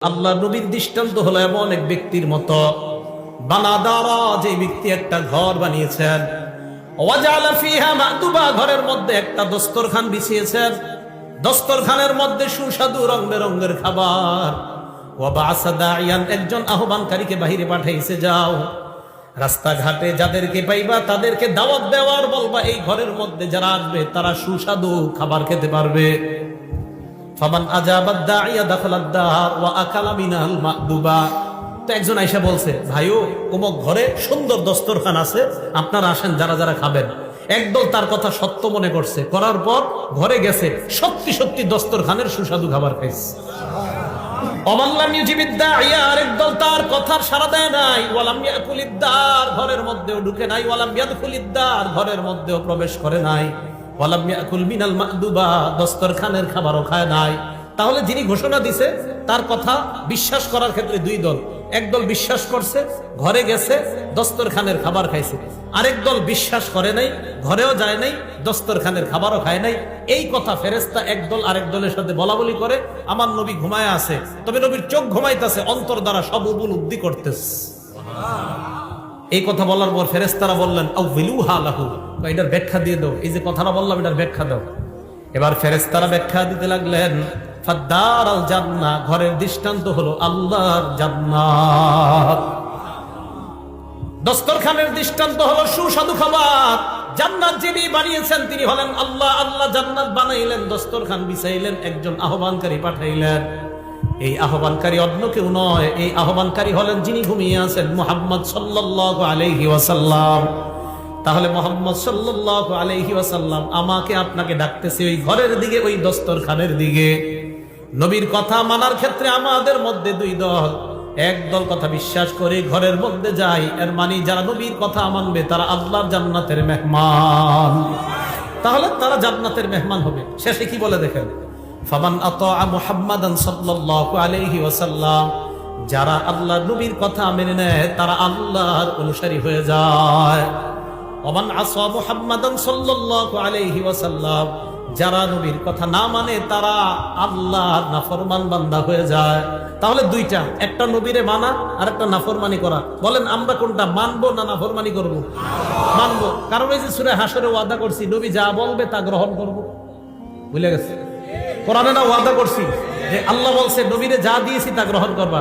আল্লাহ নবীর দৃষ্টান্ত হলো এমন এক ব্যক্তির মতো বানাদারা, যে ব্যক্তি একটা ঘর বানিয়েছেন, ওয়াজালা ফিহা মাদুবা, ঘরের মধ্যে একটা দস্তরখান বিছিয়েছেন, দস্তরখানের মধ্যে সুস্বাদু রং বেরঙের খাবার। ওয়া বা'সা দাইয়ান, একজন আহ্বানকারীকে বাহিরে পাঠাইছে, যাও রাস্তাঘাটে যাদেরকে পাইবা তাদেরকে দাওয়াত দেওয়ার বলবা এই ঘরের মধ্যে যারা আসবে তারা সুস্বাদু খাবার খেতে পারবে। ফামান আজাবাদ দাইয়া দাখালাদ দার ওয়া আকালা মিনাল মাদুবা। তো একজন আয়েশা বলছে, ভাইও অমুক ঘরে সুন্দর দস্তরখান আছে, আপনারা আসেন যারা যারা খাবেন। একদল তার কথা সত্য মনে করছে, করার পর ঘরে গেছে, সত্যি সত্যি দস্তরখানের সুস্বাদু খাবার খাইছে। অমাল্লাম ইউজিবিদ দাইয়া, আরেক দল তার কথার সাড়া দেয় নাই, ওয়ালাম ইয়াকুলিদ দার, ঘরের মধ্যেও ঢুকে নাই, ওয়ালাম ইয়াদখুলিদ দার, ঘরের মধ্যেও প্রবেশ করে নাই, ওয়ালাম ইয়াকুল মিনাল মাদুবা, দস্তরখানের খাবারও খায় নাই। তাহলে যিনি ঘোষণা দিছে তার কথা বিশ্বাস করার ক্ষেত্রে দুই দল। একদল বিশ্বাস করছে, ঘরে গেছে, দস্তরখানের খাবার খাইছে। আরেক দল বিশ্বাস করে নাই, ঘরেও যায় নাই, দস্তরখানের খাবারও খায় নাই। এই কথা ফেরেশতা একদল আরেক দলের সাথে বলা বলি করে, আমার নবী ঘুমায় আছে, তবে নবীর চোখ ঘুমাইতেছে, অন্তর দ্বারা সব উপলব্ধি করতেছে। এই কথা বলার পর ফেরেশতারা বললেন, আউযিলুহা লাহু, এটার ব্যাখ্যা দিয়ে দাও, এই যে কথাটা বললাম এটার ব্যাখ্যা দাও। এবার ফেরেশতারা ব্যাখ্যা দিতে লাগলেন, ফাদ্দারাল জান্নাহ, ঘরের দৃষ্টান্ত হলো আল্লাহর জান্নাত। দস্তরখানের দৃষ্টান্ত হলো সুস্বাদু খাবার। জান্নাত যিনি বানিয়েছেন তিনি হলেন আল্লাহ। আল্লাহ জান্নাত বানাইলেন, দস্তরখান বিছাইলেন, একজন আহ্বানকারী পাঠাইলেন। এই আহ্বানকারী অন্য কেউ নয়, এই আহ্বানকারী হলেন যিনি ঘুমিয়ে আছেন, মুহাম্মদ সাল্লাল্লাহু আলাইহি ওয়াসাল্লাম। তাহলে মুহাম্মদ সাল্লাল্লাহু আলাইহি ওয়াসাল্লাম আমাকে আপনাকে ডাকতেছে ওই ঘরের দিকে, ওই দস্তরখানের দিকে। নবীর কথা মানার ক্ষেত্রে আমাদের মধ্যে দুই দল। এক দল কথা বিশ্বাস করে ঘরের মধ্যে যায়, এর মানে যারা নবীর কথা মানবে তারা আল্লাহর জান্নাতের মেহমান। তাহলে তারা জান্নাতের মেহমান হবে। শেষে কি বলে দেখেন, ফামান আতাআ মুহাম্মাদান সাল্লাল্লাহু আলাইহি ওয়াসাল্লাম, যারা আল্লাহর নবীর কথা মেনে নেয় তারা আল্লাহর অনুসারী হয়ে যায়। ওমান আসা মুহাম্মাদান সাল্লাল্লাহু আলাইহি ওয়াসাল্লাম, যারা নবীর কথা না মানে তারা আল্লাহর নাফরমান বান্দা হয়ে যায়। তাহলে দুইটা, একটা নবীরে মানা আর একটা নাফরমানি করা। বলেন আমরা কোনটা মানবো না নাফরমানি করব? মানবো, কারণ এই যে সূরা হাসরে ওয়াদা করছি নবী যা বলবে তা গ্রহণ করব। ভুলে গেছে? কোরআনে না ওয়াদা করছি যে আল্লাহ বলছে নবীরে যা দিয়েছি তা গ্রহণ করবা।